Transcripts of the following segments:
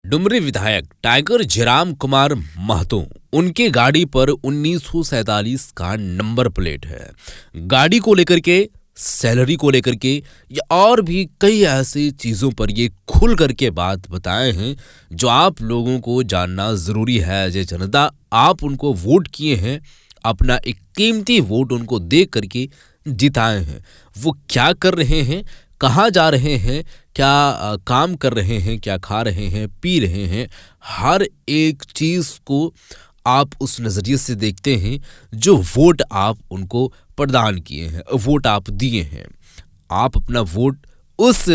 डुमरी विधायक टाइगर जयराम कुमार महतो, उनके गाड़ी पर 1947 का नंबर प्लेट है। गाड़ी को लेकर के, सैलरी को लेकर के या और भी कई ऐसी चीजों पर ये खुल करके बात बताए हैं जो आप लोगों को जानना जरूरी है। जय जनता, आप उनको वोट किए हैं, अपना एक कीमती वोट उनको दे करके जिताए हैं। वो क्या कर रहे हैं, कहाँ जा रहे हैं, क्या काम कर रहे हैं, क्या खा रहे हैं, पी रहे हैं, हर एक चीज को आप उस नजरिए से देखते हैं जो वोट आप उनको प्रदान किए हैं, वोट आप दिए हैं। आप अपना वोट उस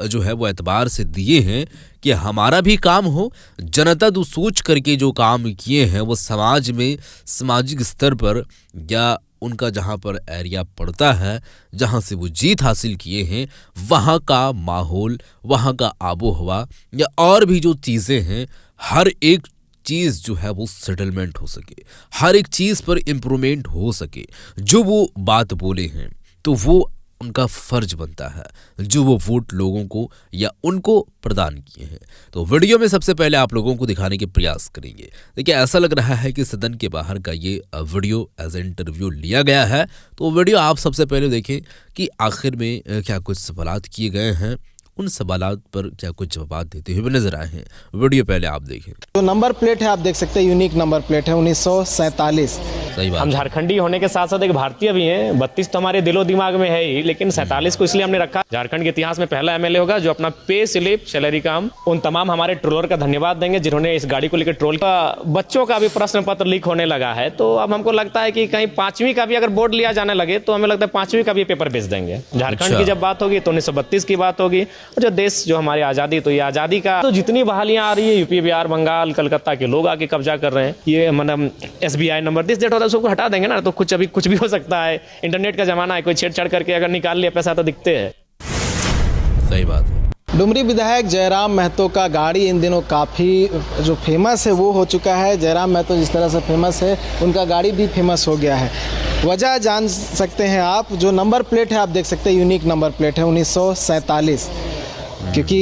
जो है वो एतबार से दिए हैं कि हमारा भी काम हो। जनता तो सोच करके जो काम किए हैं वो समाज में, सामाजिक स्तर पर या उनका जहाँ पर एरिया पड़ता है, जहाँ से वो जीत हासिल किए हैं, वहाँ का माहौल, वहाँ का आबो हवा या और भी जो चीज़ें हैं, हर एक चीज़ जो है वो सेटलमेंट हो सके, हर एक चीज़ पर इम्प्रूवमेंट हो सके। जो वो बात बोले हैं तो वो उनका फर्ज बनता है, जो वो वोट लोगों को या उनको प्रदान किए हैं। तो वीडियो में सबसे पहले आप लोगों को दिखाने के प्रयास करेंगे। देखिए, ऐसा लग रहा है कि सदन के बाहर का ये वीडियो एज ए इंटरव्यू लिया गया है। तो वीडियो आप सबसे पहले देखें कि आखिर में क्या कुछ सवालात किए गए हैं, उन सवालात पर क्या कुछ जवाब देते हुए नजर आए हैं। वीडियो पहले आप देखें। तो नंबर प्लेट है, आप देख सकते हैं, यूनिक नंबर प्लेट है 1947। सही बात। हम झारखंडी होने के साथ साथ एक भारतीय भी हैं। 32 तो हमारे दिलो दिमाग में है ही, लेकिन 47 को इसलिए हमने रखा, झारखंड के इतिहास में पहला एमएलए होगा जो अपना पे स्लिप, सैलरी काम उन तमाम हमारे ट्रोलर का धन्यवाद देंगे जिन्होंने इस गाड़ी को लेकर ट्रोल का। बच्चों का भी प्रश्न पत्र लीक होने लगा है, तो अब हमको लगता है कि कहीं 5वीं का भी अगर बोर्ड लिया जाने लगे तो हमें लगता है 5वीं का भी पेपर बेच देंगे। झारखंड की जब बात होगी तो 1932 की बात होगी, जो देश जो हमारी आज़ादी, तो ये आज़ादी का तो जितनी बहालियां आ रही है, यूपी, बिहार, बंगाल, कलकत्ता के लोग आके कब्जा कर रहे हैं। ये मतलब SBI नंबर दिस डेट होता है, उसको हटा देंगे ना तो कुछ भी हो सकता है। इंटरनेट का जमाना है, कोई छेड़छाड़ करके अगर निकाल लिया पैसा तो दिखते हैं। सही बात है। डुमरी विधायक जयराम महतो का गाड़ी इन दिनों काफ़ी जो फेमस है वो हो चुका है। जयराम महतो जिस तरह से फेमस है, उनका गाड़ी भी फेमस हो गया है। वजह जान सकते हैं आप, जो नंबर प्लेट है आप देख सकते हैं, यूनिक नंबर प्लेट है 1947। क्योंकि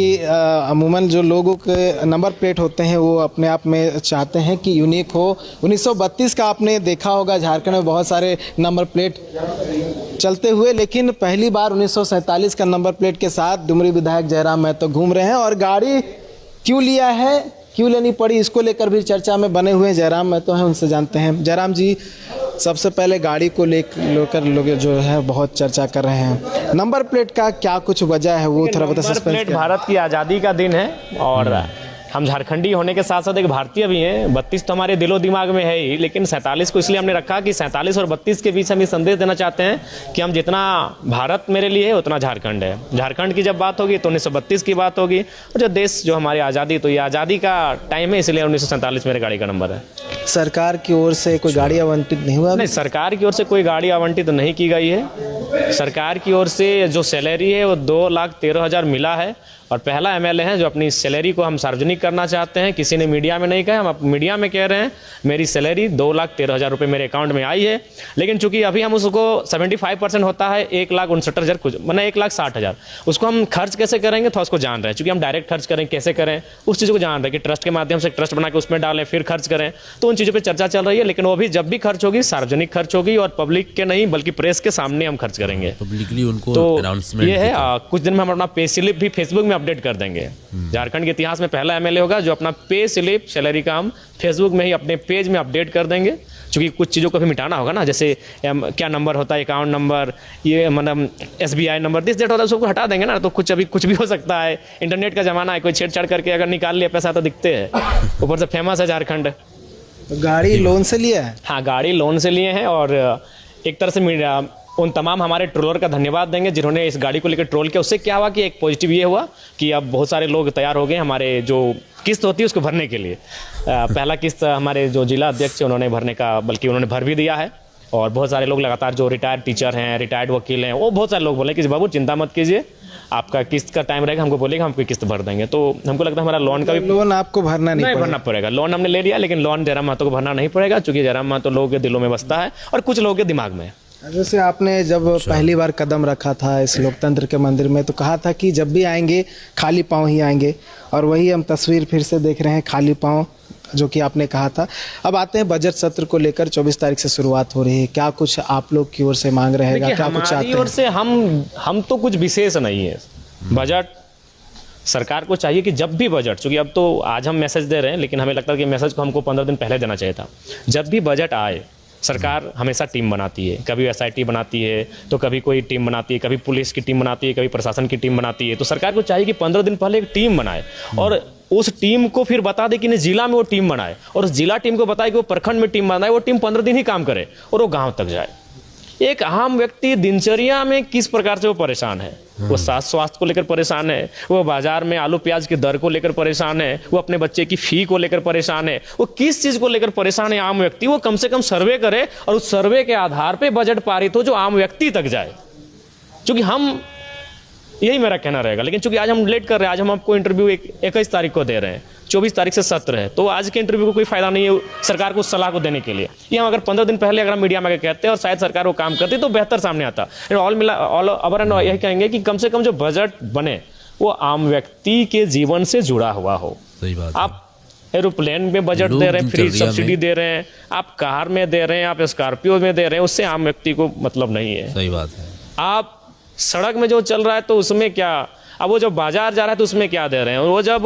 अमूमन जो लोगों के नंबर प्लेट होते हैं वो अपने आप में चाहते हैं कि यूनिक हो। 1932 का आपने देखा होगा, झारखंड में बहुत सारे नंबर प्लेट चलते हुए, लेकिन पहली बार 1947 का नंबर प्लेट के साथ डुमरी विधायक जयराम महतो घूम रहे हैं। और गाड़ी क्यों लिया है, क्यों लेनी पड़ी, इसको लेकर भी चर्चा में बने हुए जयराम महतो हैं, उनसे जानते हैं। जयराम जी, सबसे पहले गाड़ी को लेकर लोग जो है बहुत चर्चा कर रहे हैं, नंबर प्लेट का क्या कुछ वजह है वो थोड़ा बता। नंबर प्लेट भारत की आज़ादी का दिन है और हम झारखंडी होने के साथ साथ एक भारतीय भी हैं। 32 तो हमारे दिलो दिमाग में है ही, लेकिन 47 को इसलिए हमने रखा कि 47 और 32 के बीच हम ये संदेश देना चाहते हैं कि हम जितना भारत मेरे लिए है उतना झारखंड है। झारखंड की जब बात होगी तो 1932 की बात होगी, और जो देश जो हमारी आज़ादी, तो ये आज़ादी का टाइम है, इसलिए 1947 मेरे गाड़ी का नंबर है। सरकार की ओर से कोई गाड़ी आवंटित नहीं हुआ? नहीं, सरकार की ओर से कोई गाड़ी आवंटित नहीं की गई है। सरकार की ओर से जो सैलरी है वो 2,13,000 मिला है, और पहला एमएलए है जो अपनी सैलरी को हम सार्वजनिक करना चाहते हैं। किसी ने मीडिया में नहीं कहा, हम मीडिया में कह रहे हैं मेरी सैलरी 2,13,000 रुपये मेरे अकाउंट में आई है। लेकिन चूंकि अभी हम उसको 75% होता है 1,69,000 कुछ, मतलब 1,60,000, उसको हम खर्च कैसे करेंगे थोड़ा उसको जान रहे हैं। चूंकि हम डायरेक्ट खर्च करें, कैसे करें उस चीज़ को जान रहे हैं कि ट्रस्ट के माध्यम से ट्रस्ट बना के उसमें डालें फिर खर्च करें, तो उन चीज़ों पर चर्चा चल रही है। लेकिन वो भी जब भी खर्च होगी सार्वजनिक खर्च होगी और पब्लिक के नहीं बल्कि प्रेस के सामने हम खर्च करेंगे, पब्लिकली उनको तो अनाउंसमेंट ये है। कुछ दिन में हम अपना पे स्लिप भी फेसबुक में अपडेट कर देंगे। झारखंड के इतिहास में पहला एमएलए होगा जो अपना पे स्लिप, सैलरी का हम फेसबुक में ही अपने पेज में अपडेट कर देंगे। क्योंकि कुछ चीज़ों को भी मिटाना होगा ना, जैसे क्या नंबर होता है, अकाउंट नंबर, ये मतलब SBI नंबर दिस डेट होता है, उसको हटा देंगे ना तो कुछ भी हो सकता है। इंटरनेट का जमाना है, कोई छेड़छाड़ करके अगर निकाल लिया पैसा तो दिखते हैं। ऊपर से फेमस है झारखंड। तो गाड़ी लोन से लिया है? हाँ, गाड़ी लोन से लिए हैं, और एक तरह से उन तमाम हमारे ट्रोलर का धन्यवाद देंगे जिन्होंने इस गाड़ी को लेकर ट्रोल किया। उससे क्या हुआ कि एक पॉजिटिव ये हुआ कि अब बहुत सारे लोग तैयार हो गए हमारे जो किस्त होती है उसको भरने के लिए। पहला किस्त हमारे जो जिला अध्यक्ष है उन्होंने भरने का, बल्कि उन्होंने भर भी दिया है। और बहुत सारे लोग लगातार जो रिटायर्ड टीचर हैं, रिटायर्ड वकील हैं, वो बहुत सारे लोग बोले कि बाबू चिंता मत कीजिए, आपका किस्त का टाइम रहेगा, हमको बोलेगा, हमको किस्त भर देंगे। तो हमको लगता है हमारा लोन का भी लोन आपको भरना नहीं भरना पड़ेगा। लोन हमने ले लिया, लेकिन लोन जयराम महतो को भरना नहीं पड़ेगा, क्योंकि जयराम महतो लोगों के दिलों में बसता है और कुछ लोगों के दिमाग में। जैसे आपने जब पहली बार कदम रखा था इस लोकतंत्र के मंदिर में, तो कहा था कि जब भी आएंगे खाली पांव ही आएंगे, और वही हम तस्वीर फिर से देख रहे हैं, खाली पाँव, जो कि आपने कहा था। अब आते हैं बजट सत्र को लेकर, 24 तारीख से शुरुआत हो रही है, क्या कुछ आप लोग की ओर से मांग रहेगा, क्या कुछ चाहते हैं? ओर से हम तो कुछ विशेष नहीं है। बजट सरकार को चाहिए कि जब भी बजट, चूंकि अब तो आज हम मैसेज दे रहे हैं, लेकिन हमें लगता है कि मैसेज को हमको 15 दिन पहले देना चाहिए था। जब भी बजट आए, सरकार हमेशा टीम बनाती है, कभी एसआईटी बनाती है तो कभी कोई टीम बनाती है, कभी पुलिस की टीम बनाती है, कभी प्रशासन की टीम बनाती है। तो सरकार को चाहिए कि 15 दिन पहले एक टीम बनाए और उस टीम को फिर बता दे कि जिला में वो टीम बनाए, और उस जिला टीम को बताए कि वो प्रखंड में टीम बनाए। वो टीम 15 दिन ही काम करे और वो गाँव तक जाए। एक आम व्यक्ति दिनचर्या में किस प्रकार से वो परेशान है, वो स्वास्थ्य को लेकर परेशान है, वो बाजार में आलू प्याज की दर को लेकर परेशान है, वो अपने बच्चे की फी को लेकर परेशान है, वो किस चीज को लेकर परेशान है आम व्यक्ति, वो कम से कम सर्वे करे और उस सर्वे के आधार पे बजट पारित हो जो आम व्यक्ति तक जाए। क्योंकि हम, यही मेरा कहना रहेगा। लेकिन चूंकि आज हम लेट कर रहे हैं, आज हम आपको इंटरव्यू 21 तारीख को दे रहे हैं, 24 तारीख से सत्र है, तो आज के इंटरव्यू को कोई फायदा नहीं है सरकार को उस सलाह को देने के लिए। ये हम अगर 15 दिन पहले अगर हम मीडिया में कहते हैं और शायद सरकार वो काम करती तो बेहतर सामने आता। ऑल ओवर एंड यही कहेंगे कि कम से कम जो बजट बने वो आम व्यक्ति के जीवन से जुड़ा हुआ हो। सही बात। आप एरोप्लेन में बजट दे रहे हैं, फ्री सब्सिडी दे रहे हैं, आप कार में दे रहे हैं, आप स्कॉर्पियो में दे रहे हैं, उससे आम व्यक्ति को मतलब नहीं है। सही बात है। आप सड़क में जो चल रहा है तो उसमें क्या, अब वो जब बाजार जा रहा है तो उसमें क्या दे रहे हैं, वो जब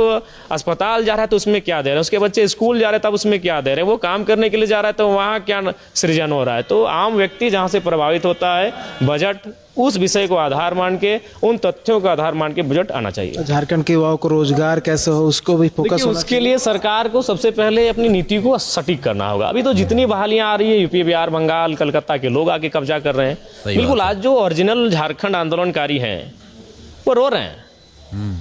अस्पताल जा रहा है तो उसमें क्या दे रहे हैं, उसके बच्चे स्कूल जा रहे हैं तब उसमें क्या दे रहे हैं, वो काम करने के लिए जा रहा है तो वहाँ क्या सृजन हो रहा है। तो आम व्यक्ति जहाँ से प्रभावित होता है, बजट उस विषय को आधार मान के, उन तथ्यों का आधार मान के बजट आना चाहिए। झारखंड के युवाओं को रोजगार कैसे हो, उसको भी फोकस होना उसके लिए सरकार को सबसे पहले अपनी नीति को सटीक करना होगा। अभी तो जितनी बहालियां आ रही है, यूपी, बिहार, बंगाल, कलकत्ता के लोग आके कब्जा कर रहे हैं। बिल्कुल, आज जो ओरिजिनल झारखंड आंदोलनकारी हैं वो रो रहे हैं।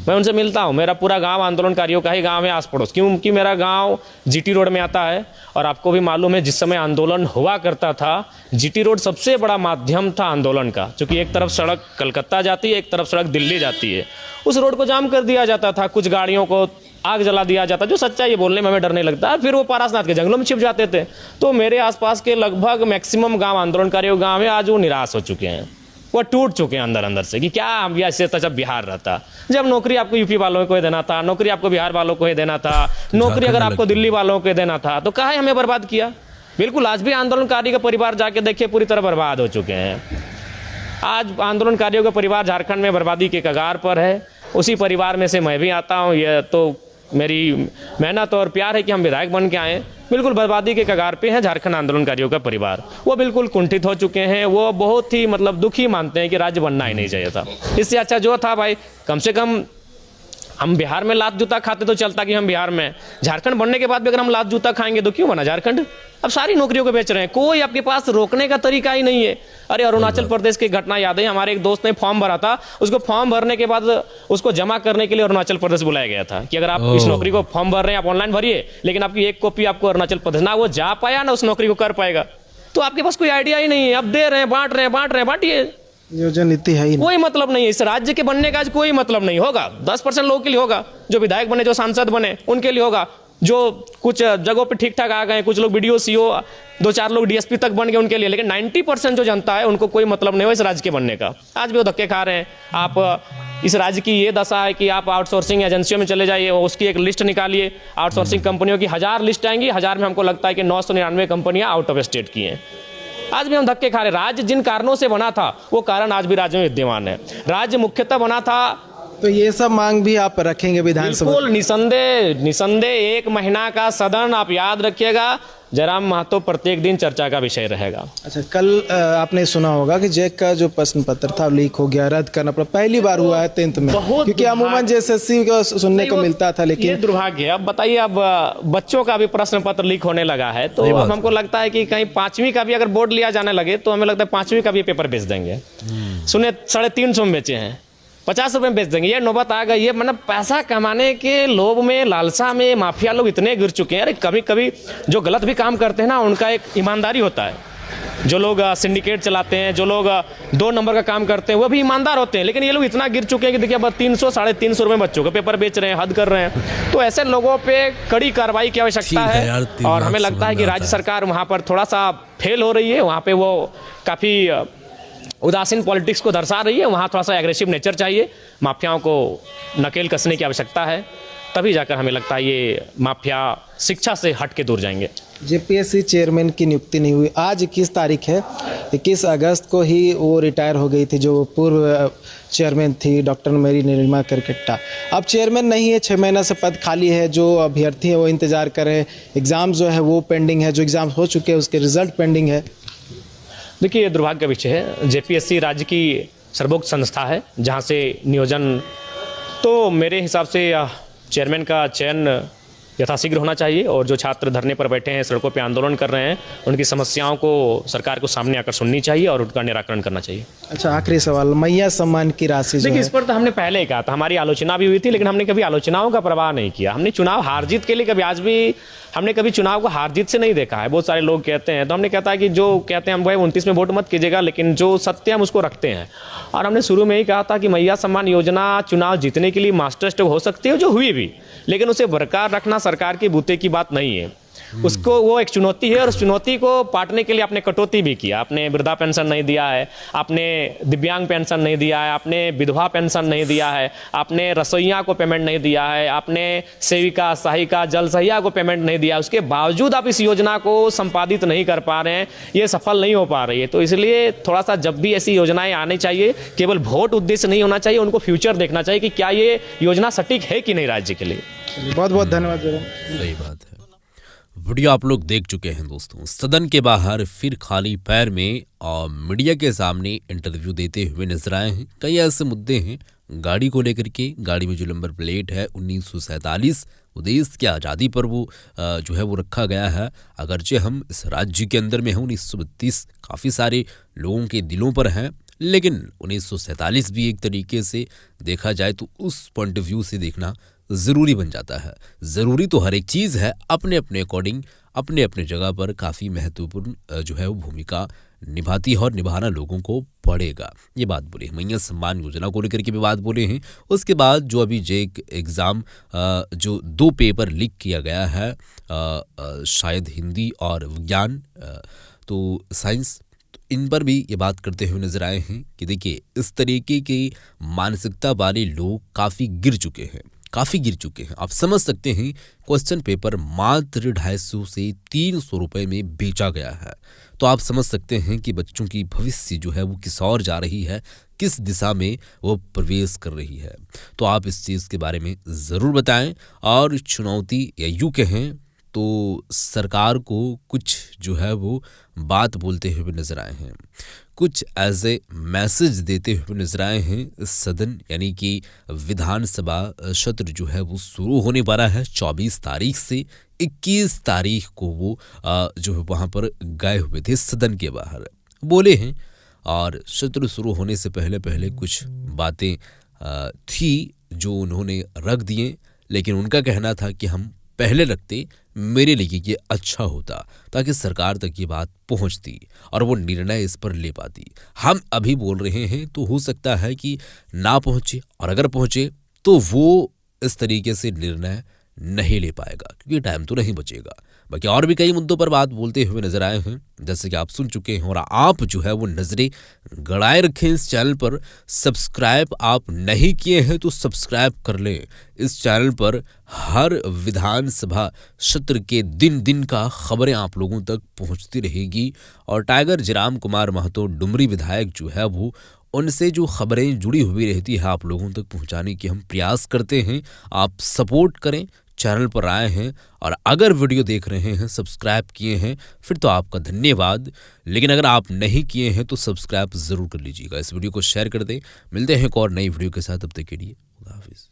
मैं उनसे मिलता हूँ, मेरा पूरा गांव आंदोलनकारियों का ही गांव है, आस पड़ोस, क्योंकि मेरा गांव जीटी रोड में आता है। और आपको भी मालूम है, जिस समय आंदोलन हुआ करता था, जीटी रोड सबसे बड़ा माध्यम था आंदोलन का, क्योंकि एक तरफ सड़क कलकत्ता जाती है, एक तरफ सड़क दिल्ली जाती है। उस रोड को जाम कर दिया जाता था, कुछ गाड़ियों को आग जला दिया जाता, जो सच्चाई बोलने में हमें डर नहीं लगता। फिर वो पारसनाथ के जंगलों में छिप जाते थे। तो मेरे आसपास के लगभग मैक्सिमम गाँव आंदोलनकारियों गाँव है, आज वो निराश हो चुके हैं, वो टूट चुके हैं अंदर अंदर से कि क्या हम ऐसे था जब बिहार रहता, जब नौकरी आपको यूपी वालों को ही देना था, नौकरी आपको बिहार वालों को ही देना था, नौकरी अगर आपको दिल्ली वालों को देना था, तो काहे हमें बर्बाद किया। बिल्कुल, आज भी आंदोलनकारी का परिवार जाके देखिए पूरी तरह बर्बाद हो चुके हैं। आज आंदोलनकारियों का परिवार झारखंड में बर्बादी के कगार पर है। उसी परिवार में से मैं भी आता हूँ। यह तो मेरी मेहनत और प्यार है कि हम विधायक बन के आए। बिल्कुल बर्बादी के कगार पे है झारखंड आंदोलनकारियों का परिवार। वो बिल्कुल कुंठित हो चुके हैं, वो बहुत ही दुखी मानते हैं कि राज्य बनना ही नहीं चाहिए था। इससे अच्छा जो था भाई, कम से कम हम बिहार में लात जूता खाते तो चलता कि हम बिहार में, झारखंड बनने के बाद भी अगर हम लात जूता खाएंगे तो क्यों बना झारखंड। अब सारी नौकरियों को बेच रहे हैं, कोई आपके पास रोकने का तरीका ही नहीं है। अरे अरुणाचल प्रदेश की घटना याद है, हमारे एक दोस्त ने फॉर्म भरा था, उसको फॉर्म भरने के बाद उसको जमा करने के लिए अरुणाचल प्रदेश बुलाया गया था कि अगर आप इस नौकरी को फॉर्म भर रहे हैं आप ऑनलाइन भरिए, लेकिन आपकी एक कॉपी आपको अरुणाचल प्रदेश, ना वो जा पाया ना उस नौकरी को कर पाएगा। तो आपके पास कोई आइडिया ही नहीं है, अब दे रहे हैं, बांट रहे हैं, बांटिए। योजना नीति है ही नहीं। कोई मतलब नहीं है इस राज्य के बनने का, आज कोई मतलब नहीं होगा। 10% लोगों के लिए होगा, जो विधायक बने, जो सांसद बने उनके लिए होगा, जो कुछ जगहों पे ठीक ठाक आ गए, कुछ लोग बीडीओ, सीओ, 2-4 लोग डीएसपी तक बन गए उनके लिए, लेकिन 90% जो जनता है उनको कोई मतलब नहीं हो इस राज्य के बनने का। आज भी वो धक्के खा रहे हैं। आप इस राज्य की ये दशा है कि आप आउटसोर्सिंग एजेंसियों में चले जाइए, उसकी एक लिस्ट निकालिए, आउटसोर्सिंग कंपनियों की 1000 लिस्ट आएंगी, 1000 में हमको लगता है कि 999 कंपनियां आउट ऑफ स्टेट की हैं। आज भी हम धक्के खा रहे। राज्य जिन कारणों से बना था वो कारण आज भी राज्य में विद्यमान है। राज्य मुख्यतः बना था, तो ये सब मांग भी आप रखेंगे विधानसभा? बिल्कुल, निसंदेह 1 महीना का सदन, आप याद रखिएगा, जयराम महतो प्रत्येक दिन चर्चा का विषय रहेगा। अच्छा, कल आपने सुना होगा कि जैक का जो प्रश्न पत्र था लीक हो गया, रद्द करना पड़ा। पहली बार हुआ है 10th में, क्योंकि अमूमन जेएसएससी को सुनने को मिलता था, लेकिन ये दुर्भाग्य है। अब बताइए, अब बच्चों का भी प्रश्न पत्र लीक होने लगा है, तो अब हमको लगता है कि कहीं 5वीं का भी अगर बोर्ड लिया जाने लगे तो हमें लगता है 5वीं का भी पेपर बेच देंगे। सुने 350 में बेचे हैं, 50 रुपये में बेच देंगे। ये नौबत आ गई है। मतलब पैसा कमाने के लोभ में, लालसा में माफिया लोग इतने गिर चुके हैं। अरे कभी कभी जो गलत भी काम करते हैं ना, उनका एक ईमानदारी होता है। जो लोग सिंडिकेट चलाते हैं, जो लोग 2 नंबर का काम करते हैं, वो भी ईमानदार होते हैं। लेकिन ये लोग इतना गिर चुके हैं कि देखिए अब 300-350 रुपये बच्चों के पेपर बेच रहे हैं, हद कर रहे हैं। तो ऐसे लोगों पे कड़ी कार्रवाई की आवश्यकता है। और हमें लगता है कि राज्य सरकार वहाँ पर थोड़ा सा फेल हो रही है। वहाँ पे वो काफ़ी उदासीन पॉलिटिक्स को दर्शा रही है। वहाँ थोड़ा सा एग्रेसिव नेचर चाहिए, माफियाओं को नकेल कसने की आवश्यकता है। तभी जाकर हमें लगता है ये माफिया शिक्षा से हट के दूर जाएंगे। जेपीएससी चेयरमैन की नियुक्ति नहीं हुई। आज 21 तारीख है, 21 अगस्त को ही वो रिटायर हो गई थी, जो पूर्व चेयरमैन थी डॉक्टर मेरी नीलिमा करकेट्टा। अब चेयरमैन नहीं है, 6 महीना से पद खाली है। जो अभ्यर्थी हैं वो इंतज़ार कर रहे हैं। एग्ज़ाम जो है वो पेंडिंग है, जो एग्ज़ाम हो चुके हैं उसके रिजल्ट पेंडिंग है। देखिए, ये दुर्भाग्य का विषय है। जेपीएससी राज्य की सर्वोच्च संस्था है, जहाँ से नियोजन, तो मेरे हिसाब से चेयरमैन का चयन यथाशीघ्र होना चाहिए और जो छात्र धरने पर बैठे हैं, सड़कों पे आंदोलन कर रहे हैं, उनकी समस्याओं को सरकार को सामने आकर सुननी चाहिए और उनका निराकरण करना चाहिए। अच्छा, आखिरी सवाल, मैया सम्मान की राशि जो देखिए, है, इस पर तो हमने पहले ही कहा था, हमारी आलोचना भी हुई थी, लेकिन हमने कभी आलोचनाओं का परवाह नहीं किया। हमने चुनाव हार जीत के लिए कभी, आज भी हमने कभी चुनाव को हार जीत से नहीं देखा है। बहुत सारे लोग कहते हैं, तो हमने कहता है कि जो कहते हैं हम भाई 29 में वोट मत कीजिएगा, लेकिन जो सत्य हम उसको रखते हैं। और हमने शुरू में ही कहा था कि मैया सम्मान योजना चुनाव जीतने के लिए मास्टर स्ट्रोक हो सकती है, जो हुई भी, लेकिन उसे बरकरार रखना सरकार के बूते की बात नहीं है। उसको, वो एक चुनौती है और उस चुनौती को पाटने के लिए आपने कटौती भी किया। आपने वृद्धा पेंशन नहीं दिया है, आपने दिव्यांग पेंशन नहीं दिया है, आपने विधवा पेंशन नहीं दिया है, आपने रसोइया को पेमेंट नहीं दिया है, आपने सेविका, सहायिका, जल सहिया को पेमेंट नहीं दिया। उसके बावजूद आप इस योजना को संपादित नहीं कर पा रहे हैं, ये सफल नहीं हो पा रही है। तो इसलिए थोड़ा सा जब भी ऐसी योजनाएं आनी चाहिए, केवल वोट उद्देश्य नहीं होना चाहिए, उनको फ्यूचर देखना चाहिए कि क्या ये योजना सटीक है कि नहीं राज्य के लिए। बहुत बहुत धन्यवाद। सही बात है। वीडियो आप लोग देख चुके हैं दोस्तों। सदन के बाहर फिर खाली पैर में और मीडिया के सामने इंटरव्यू देते हुए नजर आए हैं। कई ऐसे मुद्दे हैं गाड़ी को लेकर के। गाड़ी में जो नंबर प्लेट है 1947, देश की आज़ादी पर वो जो है वो रखा गया है। अगरचे हम इस राज्य के अंदर में हैं, 1932 काफ़ी सारे लोगों के दिलों पर हैं, लेकिन 1947 भी एक तरीके से देखा जाए तो उस पॉइंट ऑफ व्यू से देखना ज़रूरी बन जाता है। ज़रूरी तो हर एक चीज़ है, अपने अपने अकॉर्डिंग, अपने अपने जगह पर काफ़ी महत्वपूर्ण जो है वो भूमिका निभाती है और निभाना लोगों को पड़ेगा। ये बात बोले हैं। मैया सम्मान योजना को लेकर के भी बात बोले हैं। उसके बाद जो अभी जेक एग्ज़ाम जो 2 पेपर लीक किया गया है, शायद हिंदी और विज्ञान, तो साइंस, इन पर भी ये बात करते हुए नजर आए हैं कि देखिए, इस तरीके की मानसिकता वाले लोग काफ़ी गिर चुके हैं। आप समझ सकते हैं, क्वेश्चन पेपर मात्र 250 से 300 रुपए में बेचा गया है। तो आप समझ सकते हैं कि बच्चों की भविष्य जो है वो किस ओर जा रही है, किस दिशा में वो प्रवेश कर रही है। तो आप इस चीज़ के बारे में ज़रूर बताएं। और चुनौती या यूँ कहें तो सरकार को कुछ जो है वो बात बोलते हुए नजर आए हैं, कुछ एज ए मैसेज देते हुए नजर आए हैं। सदन यानी कि विधानसभा सत्र जो है वो शुरू होने वाला है 24 तारीख से। 21 तारीख को वो जो है वहाँ पर गए हुए थे, सदन के बाहर बोले हैं। और सत्र शुरू होने से पहले पहले कुछ बातें थी जो उन्होंने रख दिए, लेकिन उनका कहना था कि हम पहले रखते, मेरे लिए ये अच्छा होता, ताकि सरकार तक ये बात पहुंचती और वो निर्णय इस पर ले पाती। हम अभी बोल रहे हैं तो हो सकता है कि ना पहुंचे, और अगर पहुंचे तो वो इस तरीके से निर्णय नहीं ले पाएगा, क्योंकि टाइम तो नहीं बचेगा। बाकी और भी कई मुद्दों पर बात बोलते हुए नजर आए हैं, जैसे कि आप सुन चुके हैं। और आप जो है वो नजरें गड़ाए रखें इस चैनल पर। सब्सक्राइब आप नहीं किए हैं तो सब्सक्राइब कर लें। इस चैनल पर हर विधानसभा सत्र के दिन दिन का खबरें आप लोगों तक पहुंचती रहेगी। और टाइगर जयराम कुमार महतो डुमरी विधायक जो है वो, उनसे जो खबरें जुड़ी हुई रहती है आप लोगों तक पहुंचाने की हम प्रयास करते हैं। आप सपोर्ट करें। चैनल पर आए हैं और अगर वीडियो देख रहे हैं, सब्सक्राइब किए हैं, फिर तो आपका धन्यवाद। लेकिन अगर आप नहीं किए हैं तो सब्सक्राइब ज़रूर कर लीजिएगा। इस वीडियो को शेयर कर दें। मिलते हैं एक और नई वीडियो के साथ, तब तक के लिए खुदा हाफिज़।